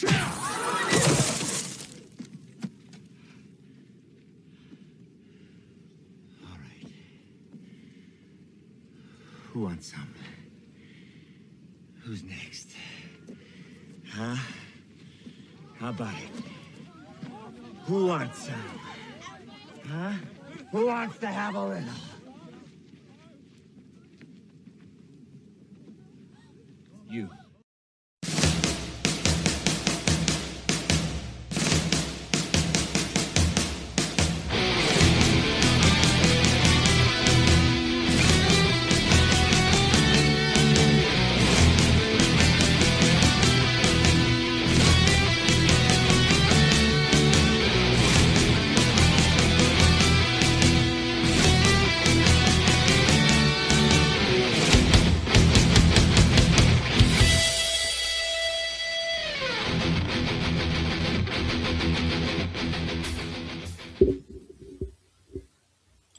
All right. Who wants some? Who's next? Huh? How about it? Who wants some? Huh? Who wants to have a little? You.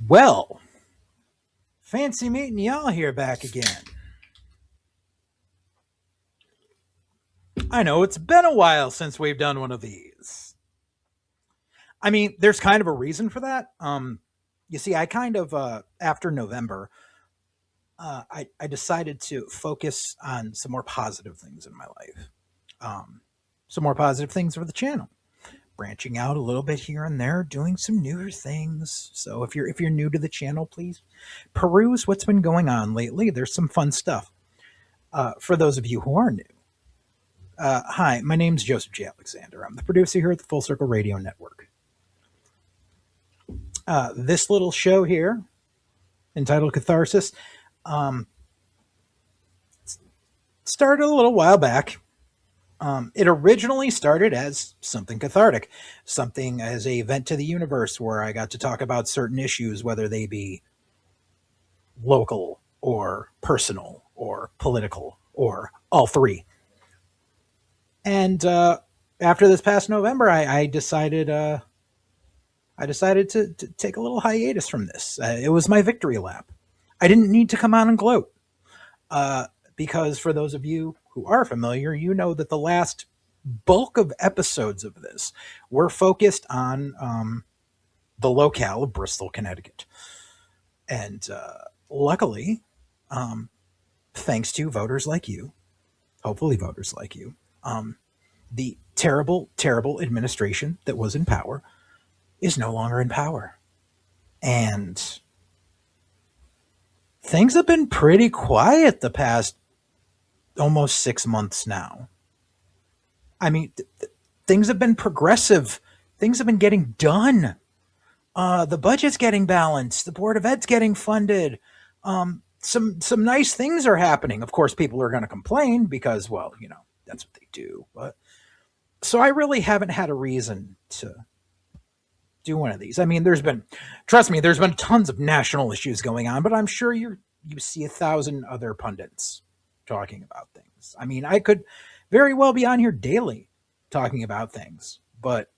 Well, fancy meeting y'all here back again. I know it's been a while since we've done one of these. I mean, there's kind of a reason for that. You see, I kind of, after November, I decided to focus on some more positive things in my life. Some more positive things for the channel. Branching out a little bit here and there, doing some newer things. So if you're new to the channel, please peruse what's been going on lately. There's some fun stuff. For those of you who are new, hi, my name's Joseph J. Alexander. I'm the producer here at the Full Circle Radio Network. This little show here, entitled Catharsis, started a little while back. It originally started as something cathartic, something as a vent to the universe where I got to talk about certain issues, whether they be local or personal or political or all three. And after this past November, I decided to take a little hiatus from this. It was my victory lap. I didn't need to come on and gloat. Because for those of you who are familiar, you know that the last bulk of episodes of this were focused on the locale of Bristol, Connecticut. And luckily, thanks to voters like you, hopefully voters like you, the terrible, terrible administration that was in power is no longer in power. And things have been pretty quiet the past almost 6 months now. I mean, things have been progressive. Things have been getting done. The budget's getting balanced. The Board of Ed's getting funded. Some nice things are happening. Of course, people are going to complain because, well, you know, that's what they do. But so I really haven't had a reason to do one of these. I mean, trust me, there's been tons of national issues going on, but I'm sure you see 1,000 other pundits talking about things. I mean, I could very well be on here daily talking about things, but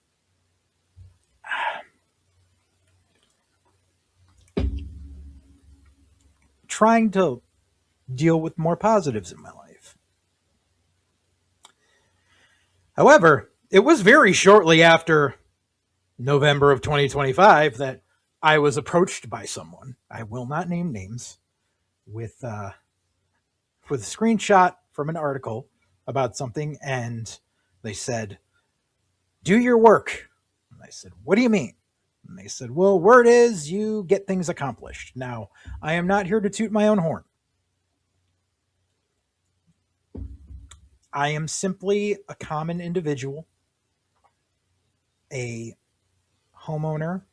trying to deal with more positives in my life. However, it was very shortly after November of 2025 that I was approached by someone, I will not name names, with a screenshot from an article about something, and they said, "Do your work." And I said, "What do you mean?" And they said, "Well, word is you get things accomplished." Now, I am not here to toot my own horn. I am simply a common individual, a homeowner,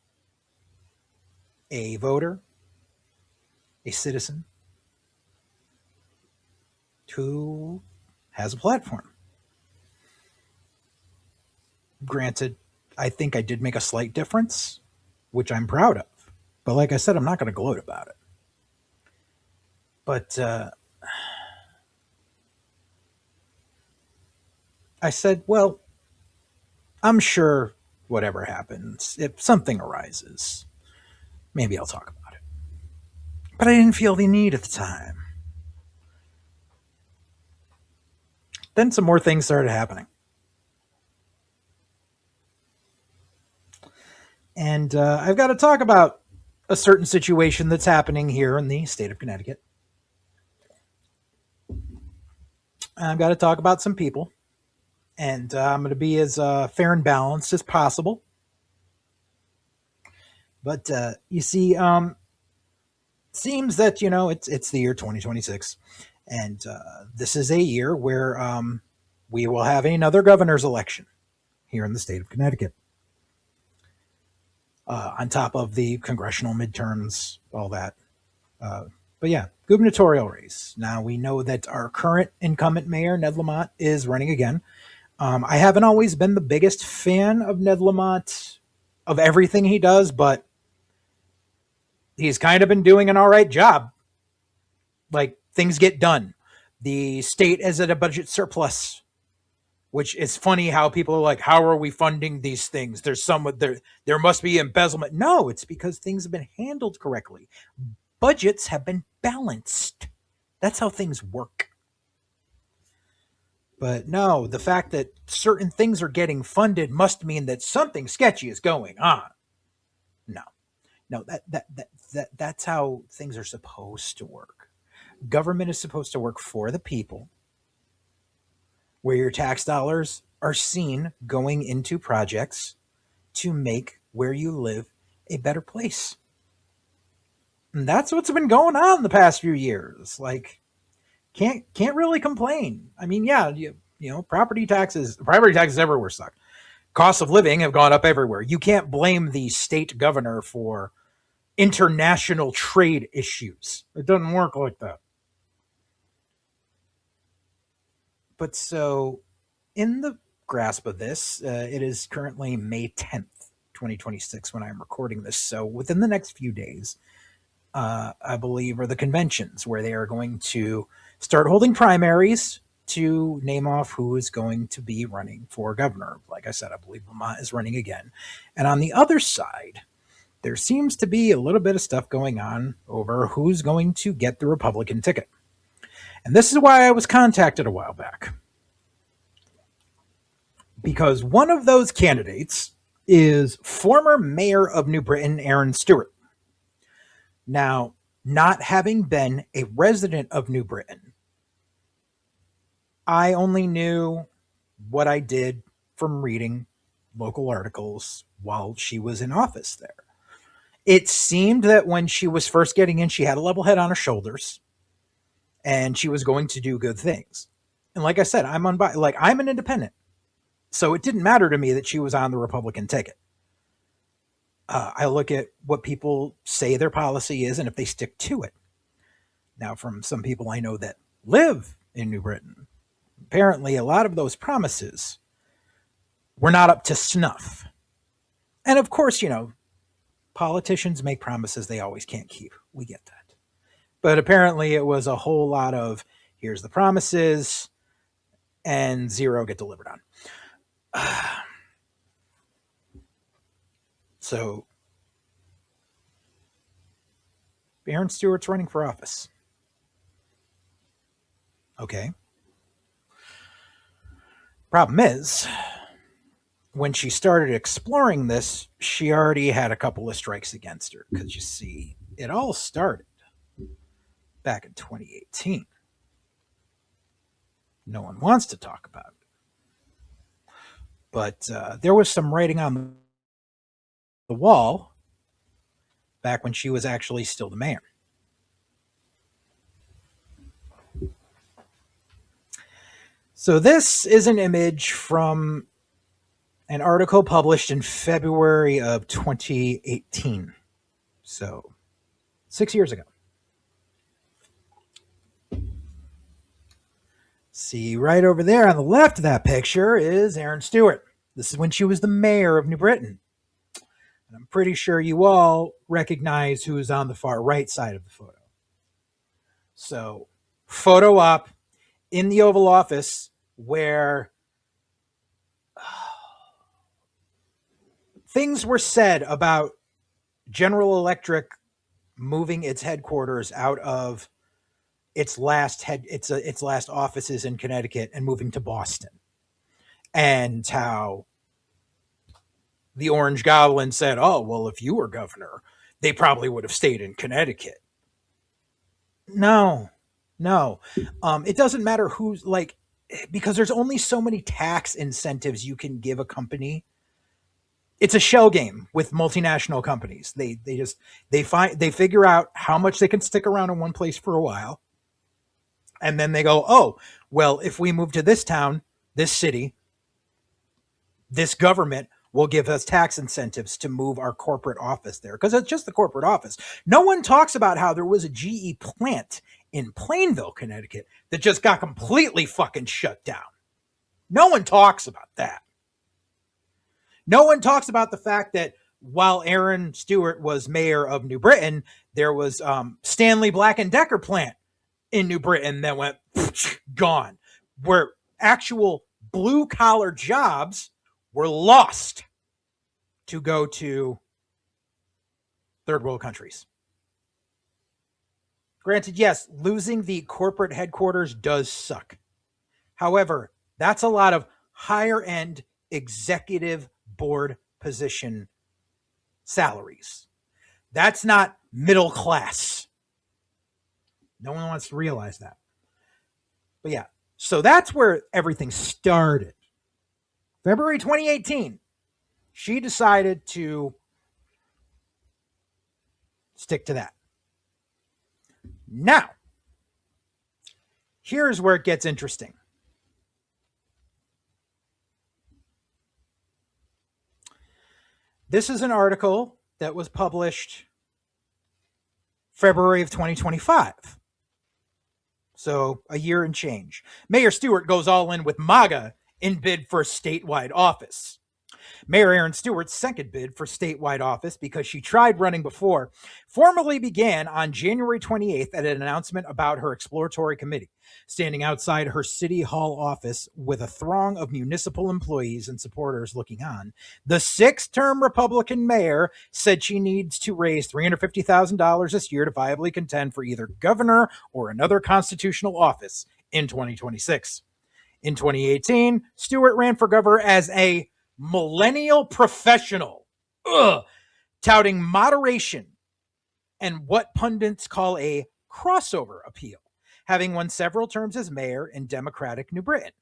a voter, a citizen who has a platform. Granted, I think I did make a slight difference, which I'm proud of. But like I said, I'm not going to gloat about it. But I said, well, I'm sure whatever happens, if something arises, maybe I'll talk about it. But I didn't feel the need at the time. Then some more things started happening. And I've got to talk about a certain situation that's happening here in the state of Connecticut. I've got to talk about some people, and I'm going to be as fair and balanced as possible. But you see, seems that it's the year 2026, and this is a year where we will have another governor's election here in the state of Connecticut. On top of the congressional midterms, all that. But yeah, gubernatorial race. Now we know that our current incumbent mayor, Ned Lamont, is running again. I haven't always been the biggest fan of Ned Lamont, of everything he does, but he's kind of been doing an all right job. Like, things get done. The state is at a budget surplus, which is funny how people are like, how are we funding these things? There must be embezzlement. No, it's because things have been handled correctly. Budgets have been balanced. That's how things work. But no, the fact that certain things are getting funded must mean that something sketchy is going on. No. No, that's how things are supposed to work. Government is supposed to work for the people, where your tax dollars are seen going into projects to make where you live a better place. And that's what's been going on the past few years. Like, can't really complain. I mean, yeah, property taxes everywhere suck. Costs of living have gone up everywhere. You can't blame the state governor for international trade issues. It doesn't work like that. But so, in the grasp of this, it is currently May 10th, 2026, when I'm recording this. So, within the next few days, I believe, are the conventions where they are going to start holding primaries to name off who is going to be running for governor. Like I said, I believe Lamont is running again. And on the other side, there seems to be a little bit of stuff going on over who's going to get the Republican ticket. And this is why I was contacted a while back. Because one of those candidates is former mayor of New Britain, Erin Stewart. Now, not having been a resident of New Britain, I only knew what I did from reading local articles while she was in office there. It seemed that when she was first getting in, she had a level head on her shoulders and she was going to do good things. And like I said, I'm an independent. So it didn't matter to me that she was on the Republican ticket. I look at what people say their policy is and if they stick to it. Now, from some people I know that live in New Britain, apparently a lot of those promises were not up to snuff. And of course, politicians make promises they always can't keep. We get that. But apparently it was a whole lot of here's the promises and zero get delivered on. So Erin Stewart's running for office. Okay. Problem is, when she started exploring this, she already had a couple of strikes against her. Because you see, it all started back in 2018. No one wants to talk about it. But there was some writing on the wall back when she was actually still the mayor. So this is an image from an article published in February of 2018. So 6 years ago. See, right over there on the left of that picture is Erin Stewart. This is when she was the mayor of New Britain. And I'm pretty sure you all recognize who's on the far right side of the photo. So, photo op in the Oval Office where things were said about General Electric moving its headquarters out of its last offices in Connecticut and moving to Boston, and how The Orange Goblin said, oh, well, if you were governor, they probably would have stayed in Connecticut. No, no. It doesn't matter who's like, because there's only so many tax incentives you can give a company. It's a shell game with multinational companies. They figure out how much they can stick around in one place for a while, and then they go, oh, well, if we move to this town, this city, this government will give us tax incentives to move our corporate office there, because it's just the corporate office. No one talks about how there was a GE plant in Plainville, Connecticut that just got completely fucking shut down. No one talks about that. No one talks about the fact that while Erin Stewart was mayor of New Britain, there was Stanley Black and Decker plant in New Britain that went gone, where actual blue collar jobs were lost to go to third world countries. Granted, yes, losing the corporate headquarters does suck. However, that's a lot of higher end executive board position salaries. That's not middle class. No one wants to realize that. But yeah, so that's where everything started. February 2018, she decided to stick to that. Now, here's where it gets interesting. This is an article that was published February of 2025. So a year and change. Mayor Stewart goes all in with MAGA in bid for statewide office. Mayor Erin Stewart's second bid for statewide office, because she tried running before, formally began on January 28th at an announcement about her exploratory committee. Standing outside her City Hall office with a throng of municipal employees and supporters looking on, the six-term Republican mayor said she needs to raise $350,000 this year to viably contend for either governor or another constitutional office in 2026. In 2018, Stewart ran for governor as a millennial professional, touting moderation and what pundits call a crossover appeal, having won several terms as mayor in Democratic New Britain.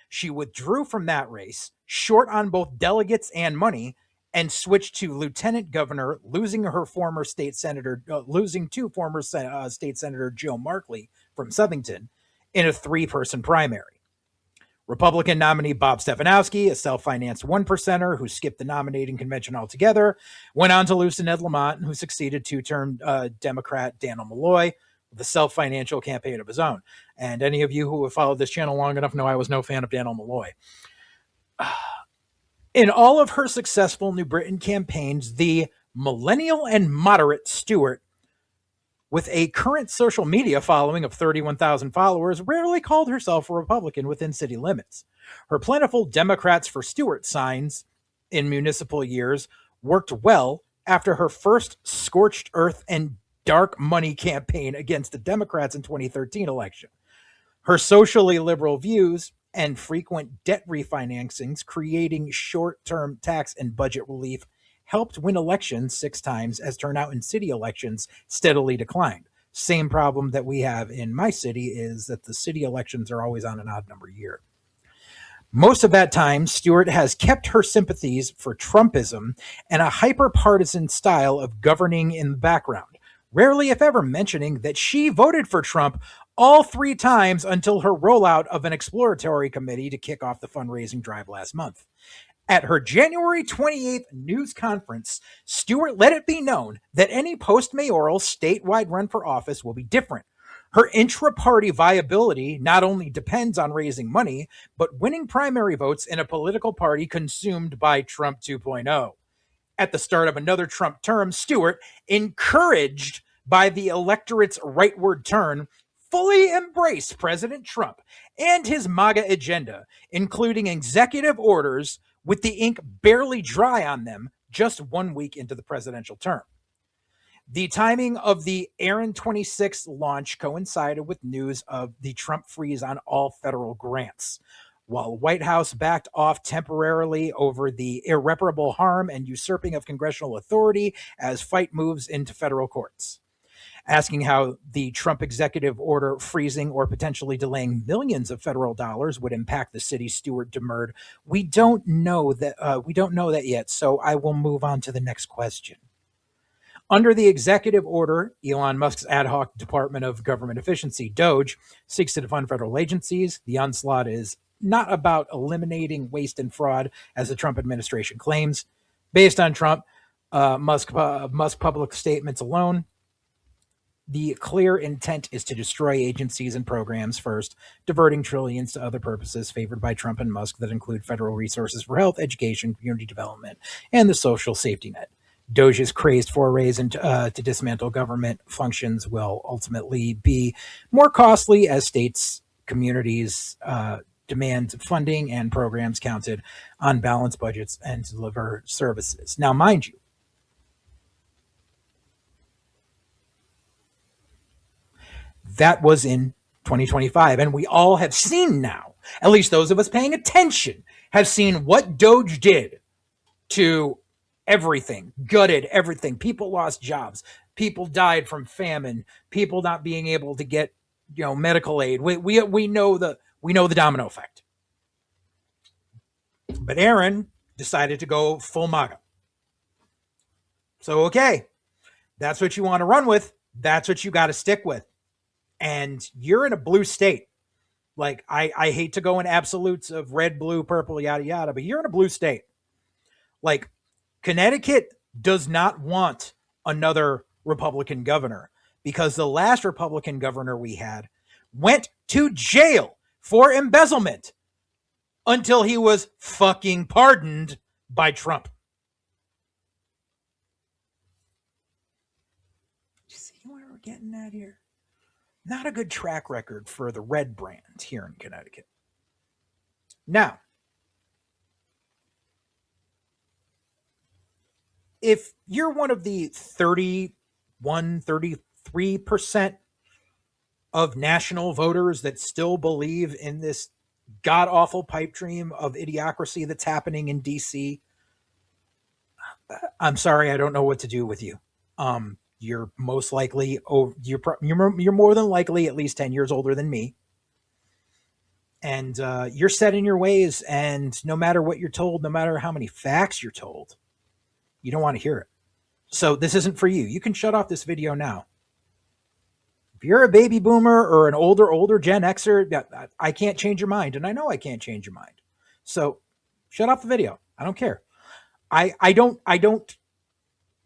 She withdrew from that race, short on both delegates and money, and switched to lieutenant governor, losing to former state senator Joe Markley from Southington in a three-person primary. Republican nominee Bob Stefanowski, a self-financed one-percenter who skipped the nominating convention altogether, went on to lose to Ned Lamont, who succeeded two-term Democrat Daniel Malloy with a self-financial campaign of his own. And any of you who have followed this channel long enough know I was no fan of Daniel Malloy. In all of her successful New Britain campaigns, the millennial and moderate Stewart, with a current social media following of 31,000 followers, rarely called herself a Republican within city limits. Her plentiful Democrats for Stewart signs in municipal years worked well after her first scorched earth and dark money campaign against the Democrats in 2013 election. Her socially liberal views and frequent debt refinancings, creating short-term tax and budget relief, helped win elections 6 times as turnout in city elections steadily declined. Same problem that we have in my city is that the city elections are always on an odd number year. Most of that time, Stewart has kept her sympathies for Trumpism and a hyper-partisan style of governing in the background, rarely if ever mentioning that she voted for Trump all 3 times until her rollout of an exploratory committee to kick off the fundraising drive last month. At her January 28th news conference, Stewart let it be known that any post-mayoral statewide run for office will be different. Her intra-party viability not only depends on raising money, but winning primary votes in a political party consumed by Trump 2.0. At the start of another Trump term, Stewart, encouraged by the electorate's rightward turn, fully embraced President Trump and his MAGA agenda, including executive orders with the ink barely dry on them just 1 week into the presidential term. The timing of the Erin 26 launch coincided with news of the Trump freeze on all federal grants. while the White House backed off temporarily over the irreparable harm and usurping of congressional authority as fight moves into federal courts. Asking how the Trump executive order freezing or potentially delaying millions of federal dollars would impact the city, Stewart demurred, "We don't know that. We don't know that yet. So I will move on to the next question." Under the executive order, Elon Musk's ad hoc Department of Government Efficiency, DOGE, seeks to defund federal agencies. The onslaught is not about eliminating waste and fraud, as the Trump administration claims. Based on Musk public statements alone, the clear intent is to destroy agencies and programs first, diverting trillions to other purposes favored by Trump and Musk that include federal resources for health, education, community development, and the social safety net. DOGE's crazed forays to dismantle government functions will ultimately be more costly as states, communities demand funding and programs counted on balanced budgets and deliver services. Now, mind you, that was in 2025, and we all have seen now, at least those of us paying attention, have seen what DOGE did to everything, gutted everything. People lost jobs. People died from famine. People not being able to get, medical aid. We know the domino effect. But Erin decided to go full MAGA. So okay, that's what you want to run with. That's what you got to stick with. And you're in a blue state. Like I hate to go in absolutes of red, blue, purple, yada yada, but you're in a blue state. Like, Connecticut does not want another Republican governor because the last Republican governor we had went to jail for embezzlement until he was fucking pardoned by Trump. You see where we're getting at here? Not a good track record for the red brand here in Connecticut. Now, if you're one of the 33% of national voters that still believe in this god-awful pipe dream of idiocracy that's happening in DC, I'm sorry, I don't know what to do with you. You're most likely, you're more than likely at least 10 years older than me. And you're set in your ways, and no matter what you're told, no matter how many facts you're told, you don't want to hear it. So this isn't for you. You can shut off this video now. If you're a baby boomer or an older Gen Xer, I can't change your mind. And I know I can't change your mind. So shut off the video. I don't care. I don't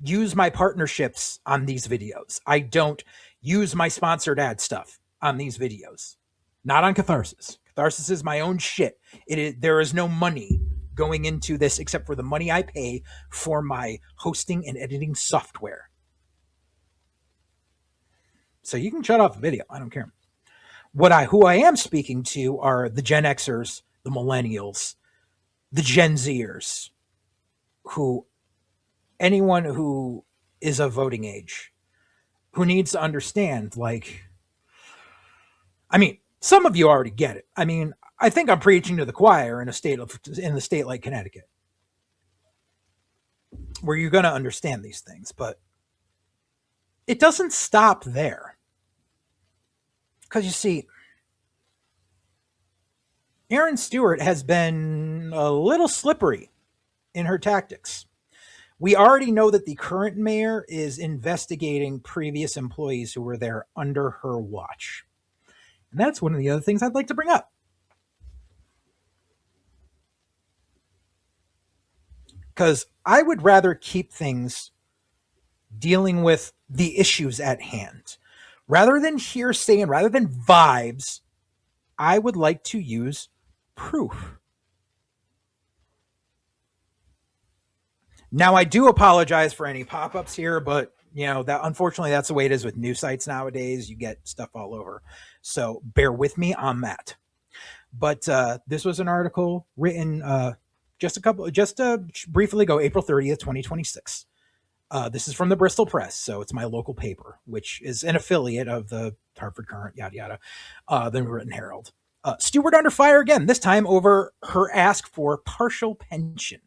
use my partnerships on these videos. I don't use my sponsored ad stuff on these videos. Not on Catharsis. Catharsis is my own shit. There is no money going into this except for the money I pay for my hosting and editing software. So you can shut off the video. I don't care. Who I am speaking to are the Gen Xers, the millennials, the Gen Zers, anyone who is of voting age, who needs to understand, some of you already get it. I think I'm preaching to the choir in the state like Connecticut, where you're going to understand these things, but it doesn't stop there. Because you see, Erin Stewart has been a little slippery in her tactics. We already know that the current mayor is investigating previous employees who were there under her watch. And that's one of the other things I'd like to bring up. Because I would rather keep things dealing with the issues at hand. Rather than hearsay and rather than vibes, I would like to use proof. Now, I do apologize for any pop-ups here, but unfortunately that's the way it is with news sites nowadays. You get stuff all over. So bear with me on that. But this was an article written just briefly ago, April 30th, 2026. This is from the Bristol Press, so it's my local paper, which is an affiliate of the Hartford Courant, yada, yada, the Written Herald. Stewart under fire again, this time over her ask for partial pension.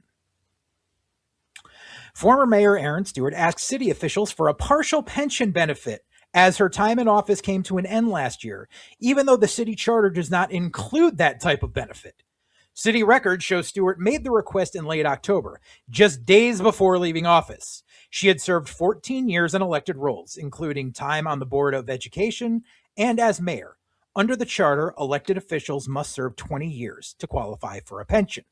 Former Mayor Erin Stewart asked city officials for a partial pension benefit as her time in office came to an end last year, even though the city charter does not include that type of benefit. City records show Stewart made the request in late October, just days before leaving office. She had served 14 years in elected roles, including time on the Board of Education and as mayor. Under the charter, elected officials must serve 20 years to qualify for a pension.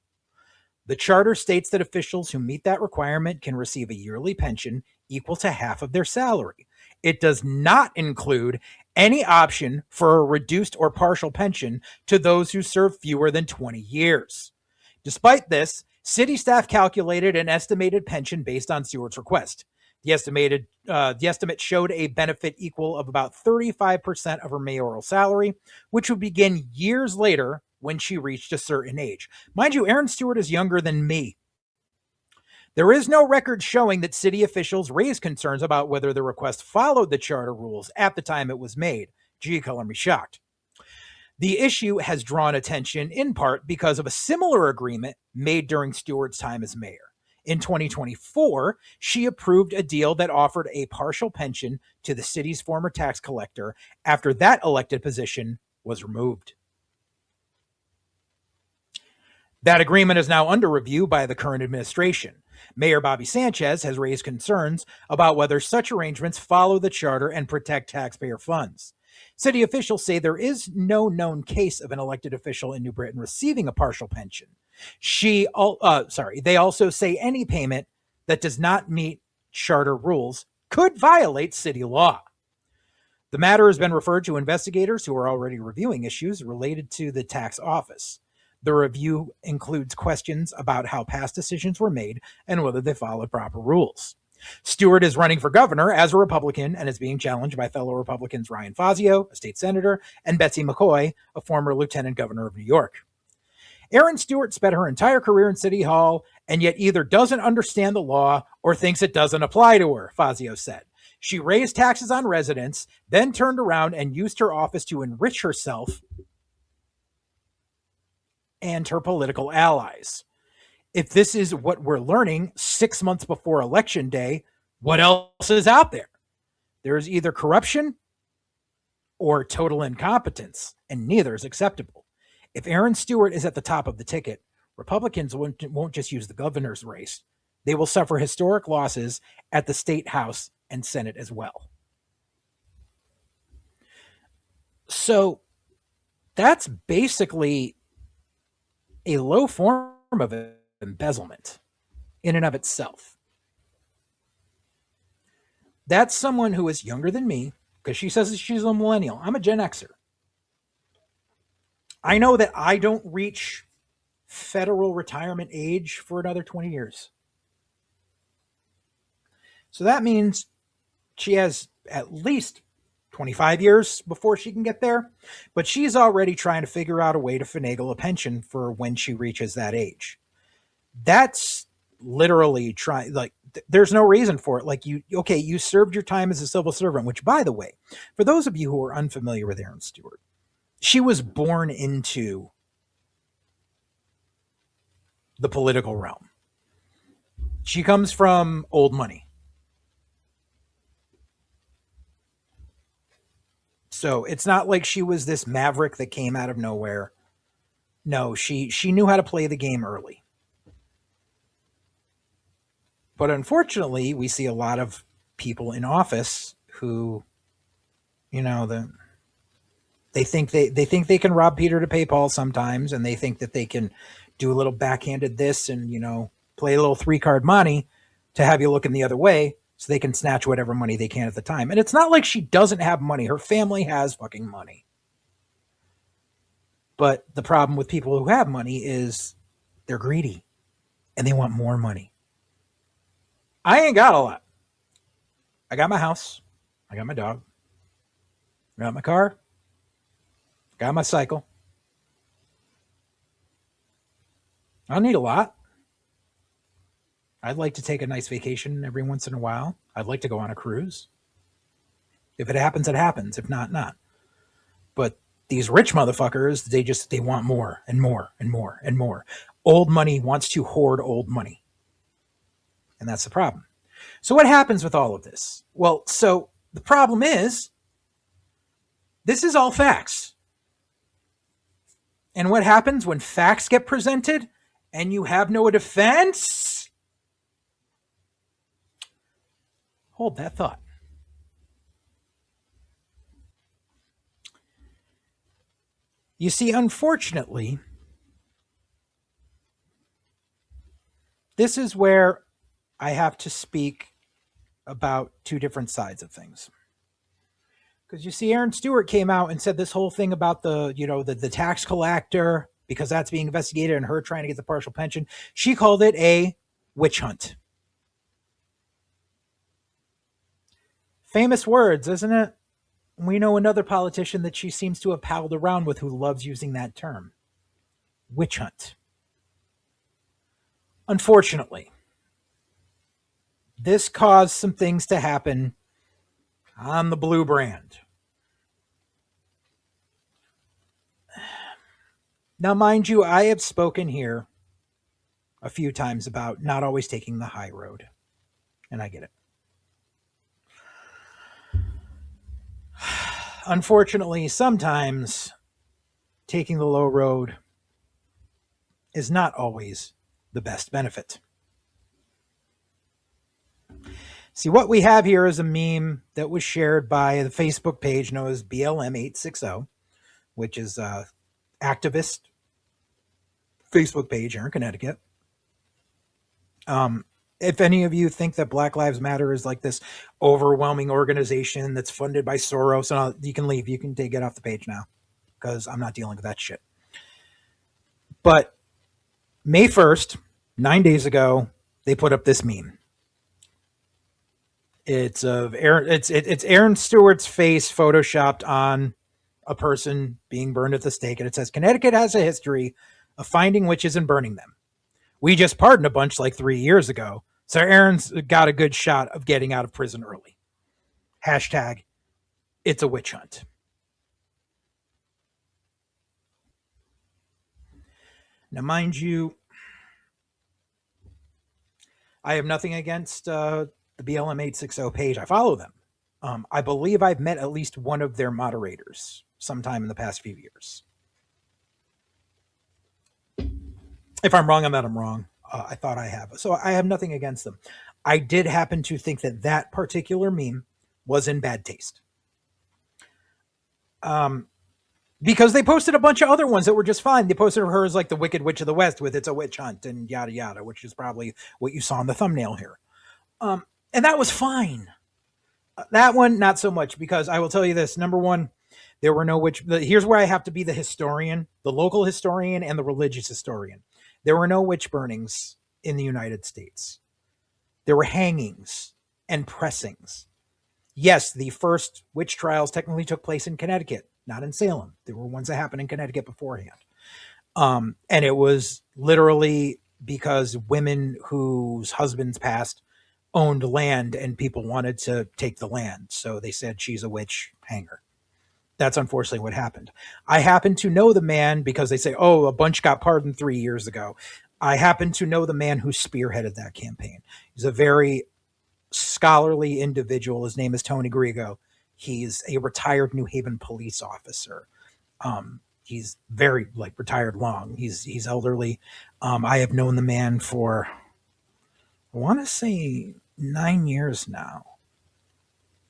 The charter states that officials who meet that requirement can receive a yearly pension equal to half of their salary. It does not include any option for a reduced or partial pension to those who serve fewer than 20 years. Despite this, city staff calculated an estimated pension based on Stewart's request. The estimate showed a benefit equal of about 35% of her mayoral salary, which would begin years later when she reached a certain age. Mind you, Erin Stewart is younger than me. There is no record showing that city officials raised concerns about whether the request followed the charter rules at the time it was made. Gee, color me shocked. The issue has drawn attention in part because of a similar agreement made during Stewart's time as mayor. In 2024, she approved a deal that offered a partial pension to the city's former tax collector after that elected position was removed. That agreement is now under review by the current administration. Mayor Bobby Sanchez has raised concerns about whether such arrangements follow the charter and protect taxpayer funds. City officials say there is no known case of an elected official in New Britain receiving a partial pension. They also say any payment that does not meet charter rules could violate city law. The matter has been referred to investigators who are already reviewing issues related to the tax office. The review includes questions about how past decisions were made and whether they followed proper rules. Stewart is running for governor as a Republican and is being challenged by fellow Republicans Ryan Fazio, a state senator, and Betsy McCoy, a former lieutenant governor of New York. Erin Stewart spent her entire career in City Hall and yet either doesn't understand the law or thinks it doesn't apply to her, Fazio said. She raised taxes on residents, then turned around and used her office to enrich herself and her political allies. If this is what we're learning 6 months before Election Day, what else is out there? There is either corruption or total incompetence, and neither is acceptable. If Erin Stewart is at the top of the ticket, Republicans won't just use the governor's race. They will suffer historic losses at the state house and Senate as well. So that's basically a low form of embezzlement in and of itself. That's someone who is younger than me, because she says she's a millennial. I'm a Gen Xer. I know that I don't reach federal retirement age for another 20 years. So that means she has at least 25 years before she can get there, but she's already trying to figure out a way to finagle a pension for when she reaches that age. That's literally there's no reason for it. You served your time as a civil servant, which, by the way, for those of you who are unfamiliar with Erin Stewart, she was born into the political realm. She comes from old money. So it's not like she was this maverick that came out of nowhere. No, she knew how to play the game early. But unfortunately, we see a lot of people in office who, they think they can rob Peter to pay Paul sometimes, and they think that they can do a little backhanded this and, play a little 3-card money to have you looking the other way so they can snatch whatever money they can at the time. And it's not like she doesn't have money. Her family has fucking money. But the problem with people who have money is they're greedy and they want more money. I ain't got a lot. I got my house. I got my dog. I got my car. Got my cycle. I don't need a lot. I'd like to take a nice vacation every once in a while. I'd like to go on a cruise. If it happens, it happens. If not, not. But these rich motherfuckers, they want more and more and more and more. Old money wants to hoard old money. And that's the problem. So what happens with all of this? Well, so the problem is, this is all facts. And what happens when facts get presented and you have no defense? Hold that thought. You see, unfortunately, this is where I have to speak about two different sides of things. Because you see, Erin Stewart came out and said this whole thing about the tax collector, because that's being investigated and her trying to get the partial pension. She called it a witch hunt. Famous words, isn't it? We know another politician that she seems to have palled around with who loves using that term. Witch hunt. Unfortunately, this caused some things to happen on the blue brand. Now, mind you, I have spoken here a few times about not always taking the high road. And I get it. Unfortunately, sometimes taking the low road is not always the best benefit. See, what we have here is a meme that was shared by the Facebook page known as BLM860, which is an activist Facebook page here in Connecticut. If any of you think that Black Lives Matter is like this overwhelming organization that's funded by Soros, and all, you can leave. You can get off the page now because I'm not dealing with that shit. But May 1st, 9 days ago, they put up this meme. It's of Erin. It's Erin Stewart's face photoshopped on a person being burned at the stake, and it says, "Connecticut has a history of finding witches and burning them. We just pardoned a bunch like 3 years ago, so Erin's got a good shot of getting out of prison early." Hashtag, it's a witch hunt. Now, mind you, I have nothing against the BLM860 page. I follow them. I believe I've met at least one of their moderators sometime in the past few years. If I'm wrong on that, I'm wrong. I thought I have. So I have nothing against them. I did happen to think that that particular meme was in bad taste. Because they posted a bunch of other ones that were just fine. They posted her as like the Wicked Witch of the West with "It's a Witch Hunt" and yada yada, which is probably what you saw in the thumbnail here. And that was fine. That one, not so much, because I will tell you this. Number one, there were no witch. Here's where I have to be the historian, the local historian and the religious historian. There were no witch burnings in the United States. There were hangings and pressings. Yes, the first witch trials technically took place in Connecticut, not in Salem. There were ones that happened in Connecticut beforehand. And it was literally because women whose husbands passed owned land and people wanted to take the land. So they said, "She's a witch, hang her." That's unfortunately what happened. I happen to know the man because they say, "Oh, a bunch got pardoned 3 years ago." I happen to know the man who spearheaded that campaign. He's a very scholarly individual. His name is Tony Grigo. He's a retired New Haven police officer. He's very retired long. He's elderly. I have known the man for, I want to say, 9 years now.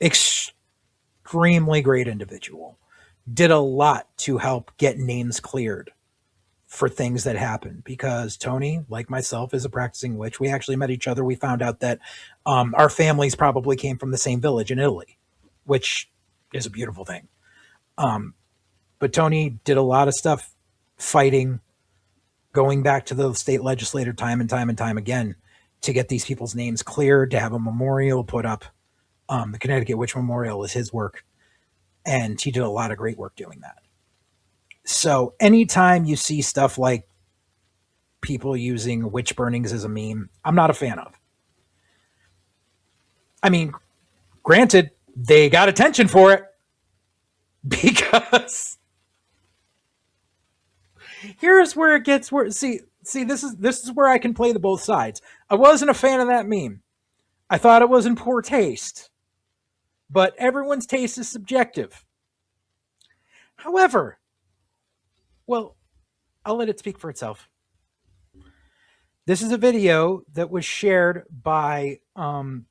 Extremely great individual. Did a lot to help get names cleared for things that happened, because Tony, like myself, is a practicing witch. We actually met each other. We found out that our families probably came from the same village in Italy, which is a beautiful thing. But Tony did a lot of stuff fighting, going back to the state legislature time and time again to get these people's names cleared, to have a memorial put up. The Connecticut Witch Memorial is his work, and he did a lot of great work doing that. So anytime you see stuff like people using witch burnings as a meme, I'm not a fan of. I mean, granted, they got attention for it because Here's where it gets worse. See, this is where I can play the both sides. I wasn't a fan of that meme. I thought it was in poor taste. But everyone's taste is subjective. However, well, I'll let it speak for itself. This is a video that was shared by one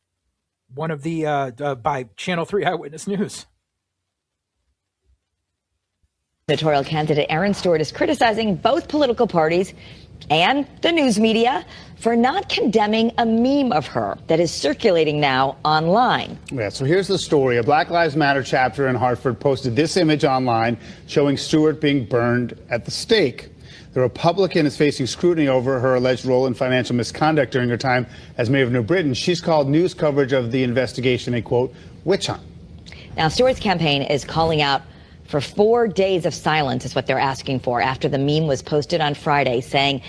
of the by Channel 3 Eyewitness News. Gubernatorial candidate Erin Stewart is criticizing both political parties and the news media for not condemning a meme of her that is circulating now online. Yeah, so here's the story. A Black Lives Matter chapter in Hartford posted this image online showing Stewart being burned at the stake. The Republican is facing scrutiny over her alleged role in financial misconduct during her time as mayor of New Britain. She's called news coverage of the investigation a, quote, witch hunt. Now, Stewart's campaign is calling out for 4 days of silence is what they're asking for after the meme was posted on Friday, saying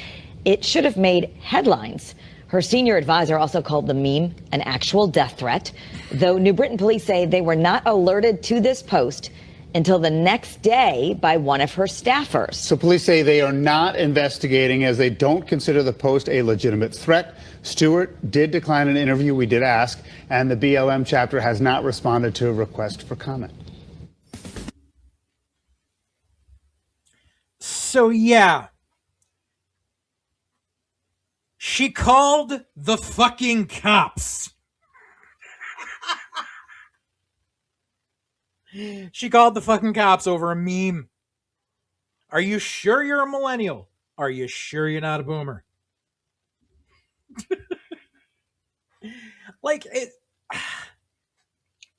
it should have made headlines. Her senior advisor also called the meme an actual death threat, though New Britain police say they were not alerted to this post until the next day by one of her staffers. So police say they are not investigating as they don't consider the post a legitimate threat. Stewart did decline an interview we did ask, and the BLM chapter has not responded to a request for comment. So yeah, she called the fucking cops. She called the fucking cops over a meme. Are you sure you're a millennial? Are you sure you're not a boomer? Like, it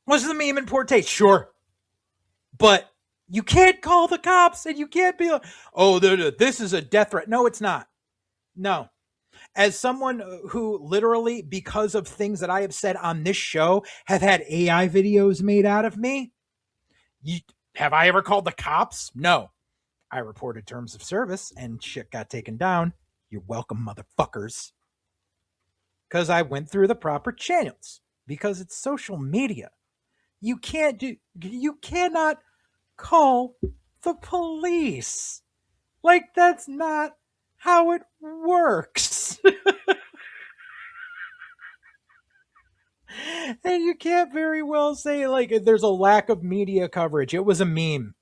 was the meme in poor taste? Sure. But you can't call the cops and you can't be like, oh, this is a death threat. No, it's not. No. As someone who literally, because of things that I have said on this show, have had AI videos made out of me, have I ever called the cops? No. I reported terms of service and shit got taken down. You're welcome, motherfuckers. Because I went through the proper channels. Because it's social media. You cannot call the police. Like, that's not how it works. And you can't very well say, like, there's a lack of media coverage. It was a meme.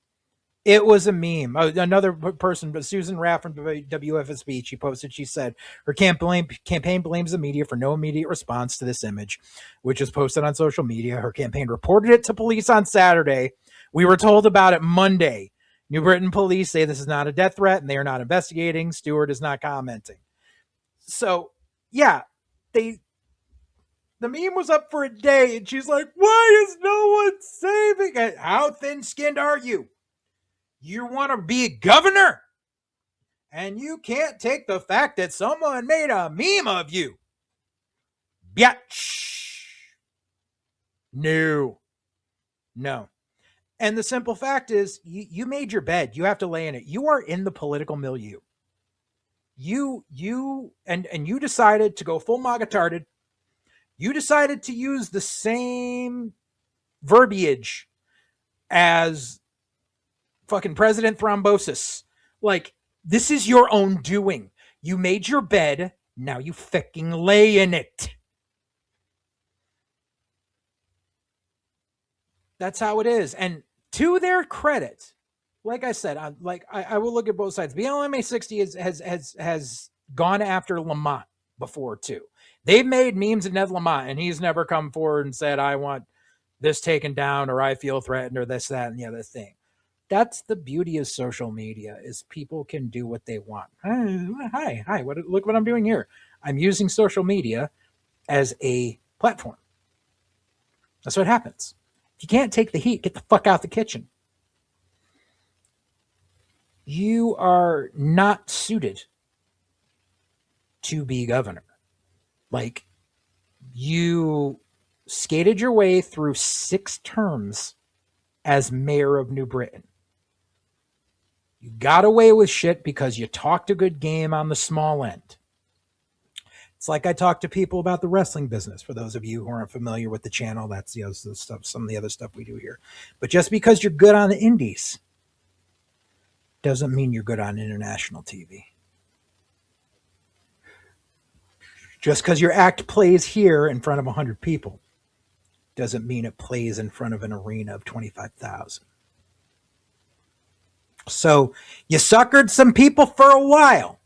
It was a meme. Another person, but Susan Raff from WFSB, she posted, she said, her campaign blames the media for no immediate response to this image, which was posted on social media. Her campaign reported it to police on Saturday. We were told about it Monday. New Britain police say this is not a death threat and they are not investigating. Stewart is not commenting. So, yeah, the meme was up for a day and she's like, why is no one saving it? How thin-skinned are you? You want to be a governor? And you can't take the fact that someone made a meme of you. Biatch. No. And the simple fact is, you made your bed. You have to lay in it. You are in the political milieu. You decided to go full magatarded. You decided to use the same verbiage as fucking President Thrombosis. Like, this is your own doing. You made your bed. Now you fucking lay in it. That's how it is. And to their credit, like I said, I will look at both sides. BLMA 60 has gone after Lamont before too. They've made memes of Ned Lamont, and he's never come forward and said, I want this taken down, or I feel threatened, or this, that, and the other thing. That's the beauty of social media, is people can do what they want. Hi, look what I'm doing here. I'm using social media as a platform. That's what happens. If you can't take the heat, get the fuck out the kitchen. You are not suited to be governor. Like, you skated your way through 6 terms as mayor of New Britain. You got away with shit because you talked a good game on the small end. It's like I talk to people about the wrestling business. For those of you who aren't familiar with the channel, that's the other stuff, some of the other stuff we do here. But just because you're good on the indies doesn't mean you're good on international TV. Just because your act plays here in front of 100 people doesn't mean it plays in front of an arena of 25,000. So you suckered some people for a while,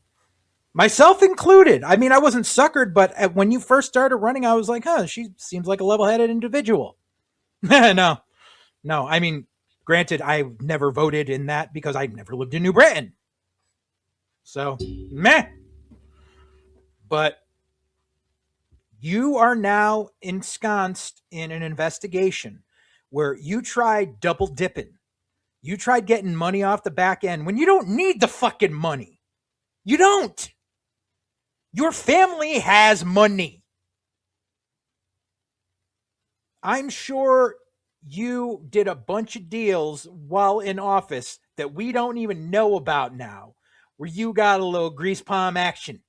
myself included. I mean, I wasn't suckered, but when you first started running, I was like, she seems like a level-headed individual. No. I mean, granted, I never voted in that because I never lived in New Britain. So, meh. But you are now ensconced in an investigation where you tried double dipping. You tried getting money off the back end when you don't need the fucking money. You don't. Your family has money. I'm sure you did a bunch of deals while in office that we don't even know about now, where you got a little grease palm action.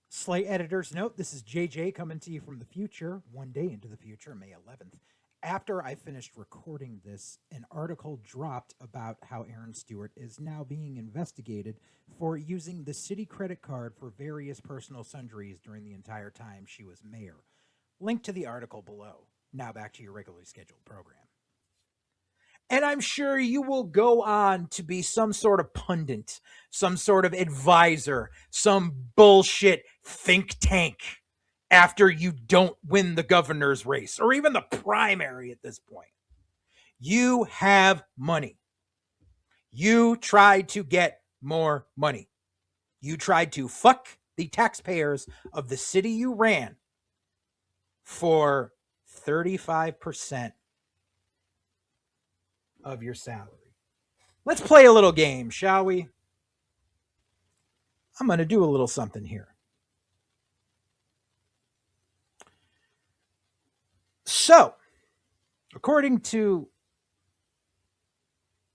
Slight editor's note, this is JJ coming to you from the future, one day into the future, May 11th. After I finished recording this, an article dropped about how Erin Stewart is now being investigated for using the city credit card for various personal sundries during the entire time she was mayor. Link to the article below. Now back to your regularly scheduled program. And I'm sure you will go on to be some sort of pundit, some sort of advisor, some bullshit think tank after you don't win the governor's race or even the primary at this point. You have money. You tried to get more money. You tried to fuck the taxpayers of the city you ran for 35% of your salary. Let's play a little game, shall we? I'm going to do a little something here. So, according to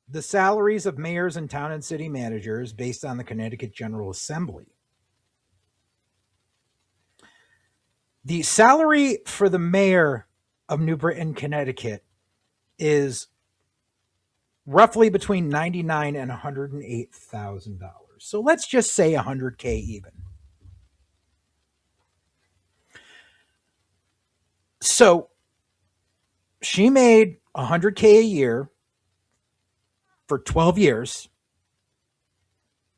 the salaries of mayors and town and city managers based on the Connecticut General Assembly, the salary for the mayor of New Britain, Connecticut is roughly between $99,000 and $108,000. So let's just say $100K even. So she made $100K a year for 12 years.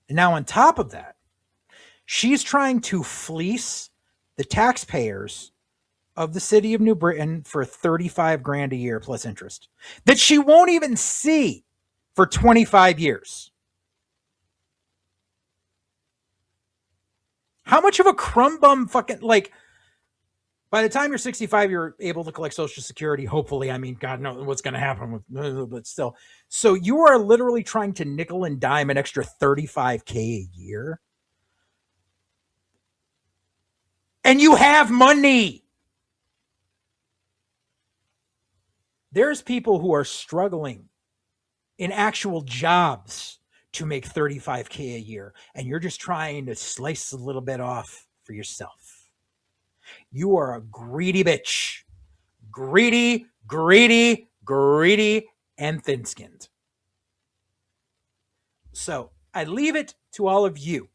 And now on top of that, she's trying to fleece the taxpayers of the city of New Britain for $35,000 a year plus interest that she won't even see for 25 years. How much of a crumb bum fucking, like, by the time you're 65, you're able to collect Social Security, hopefully. I mean, God knows what's going to happen with, but still. So you are literally trying to nickel and dime an extra $35K a year. And you have money. There's people who are struggling in actual jobs to make $35K a year, and you're just trying to slice a little bit off for yourself. You are a greedy bitch. Greedy, greedy, greedy, and thin-skinned. So I leave it to all of you.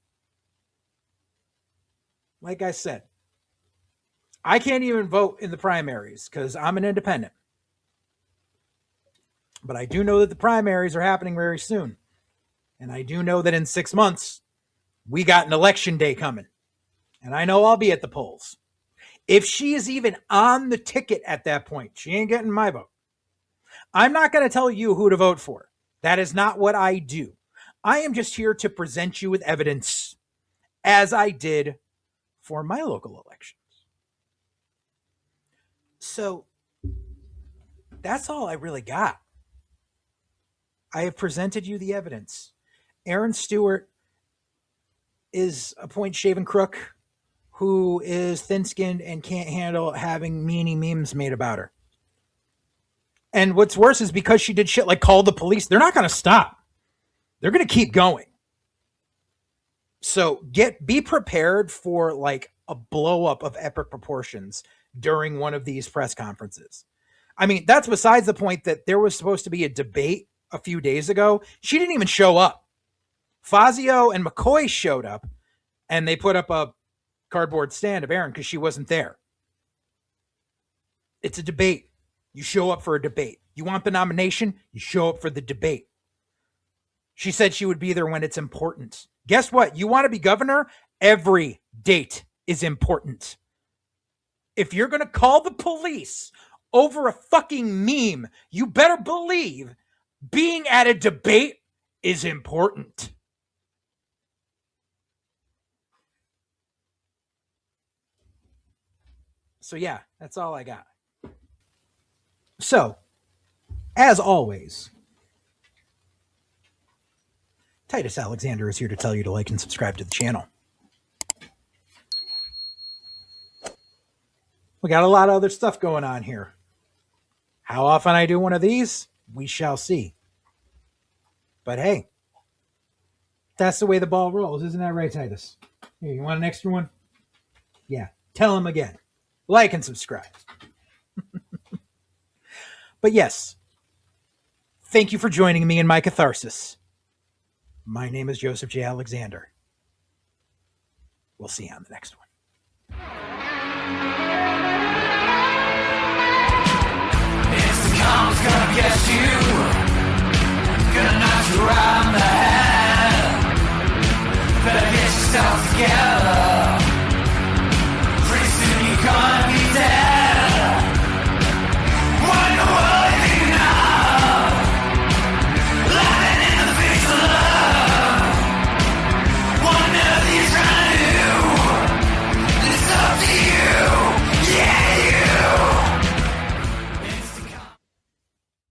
Like I said, I can't even vote in the primaries because I'm an independent. But I do know that the primaries are happening very soon. And I do know that in 6 months, we got an election day coming. And I know I'll be at the polls. If she is even on the ticket at that point, she ain't getting my vote. I'm not going to tell you who to vote for. That is not what I do. I am just here to present you with evidence, as I did for my local elections. So that's all I really got. I have presented you the evidence. Erin Stewart is a point-shaven crook who is thin-skinned and can't handle having meanie memes made about her. And what's worse is because she did shit like call the police, they're not going to stop. They're going to keep going. So be prepared for like a blow-up of epic proportions during one of these press conferences. I mean, that's besides the point that there was supposed to be a debate a few days ago, she didn't even show up. Fazio and McCoy showed up, and they put up a cardboard stand of Erin because she wasn't there. It's a debate. You show up for a debate. You want the nomination? You show up for the debate. She said she would be there when it's important. Guess what? You want to be governor? Every date is important. If you're going to call the police over a fucking meme, you better believe being at a debate is important. So yeah, that's all I got. So, as always, Titus Alexander is here to tell you to like and subscribe to the channel. We got a lot of other stuff going on here. How often I do one of these, we shall see. But hey, that's the way the ball rolls. Isn't that right, Titus? Here, you want an extra one? Yeah, tell him again. Like and subscribe. But yes, thank you for joining me in my catharsis. My name is Joseph J. Alexander. We'll see you on the next one. It's the calm's gonna get you, gonna knock you around the head. Better get yourself together.